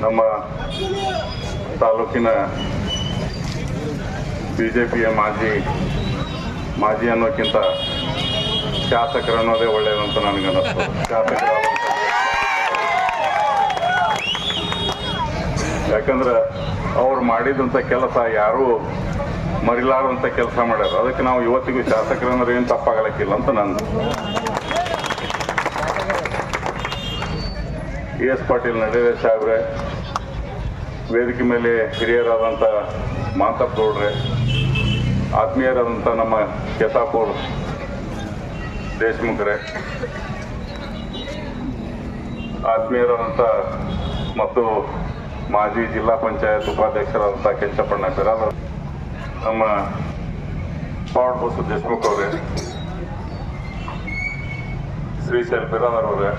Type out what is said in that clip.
ನಮ್ಮ ತಾಲೂಕಿನ ಬಿಜೆಪಿಯ ಮಾಜಿ ಅನ್ನೋಕ್ಕಿಂತ ಶಾಸಕರು ಅನ್ನೋದೇ ಒಳ್ಳೆಯದಂತ ನನಗನ್ನಿಸ್ತು. ಯಾಕಂದ್ರೆ ಅವ್ರು ಮಾಡಿದಂಥ ಕೆಲಸ ಯಾರೂ ಮರಿಲಾರಂಥ ಕೆಲಸ ಮಾಡ್ಯಾರ. ಅದಕ್ಕೆ ನಾವು ಇವತ್ತಿಗೂ ಶಾಸಕರಂದ್ರೆ ಏನು ತಪ್ಪಾಗಲಿಕ್ಕಿಲ್ಲ ಅಂತ ನನ್ನ ಎಸ್ ಪಾಟೀಲ್ ನಡೆಯ ಸಾಹೇಬ್ರೆ, ವೇದಿಕೆ ಮೇಲೆ ಹಿರಿಯರಾದಂಥ ಮಾಂತಪ್ಪ ಗೌಡ್ರೆ, ಆತ್ಮೀಯರಾದಂಥ ನಮ್ಮ ಕೆತಾಪುರ್ ದೇಶಮುಖರೇ, ಆತ್ಮೀಯರಾದಂಥ ಮತ್ತು ಮಾಜಿ ಜಿಲ್ಲಾ ಪಂಚಾಯತ್ ಉಪಾಧ್ಯಕ್ಷರಾದಂಥ ಕೆಂಚಪ್ಪಣ್ಣ ಬಿರಾದರ್, ನಮ್ಮ ಪಾವಡ್ ಬಸು ದೇಶಮುಖ್ ಅವರೇ, ಶ್ರೀಶೈಲ್ ಬಿರಾದರ್ ಅವರೇ,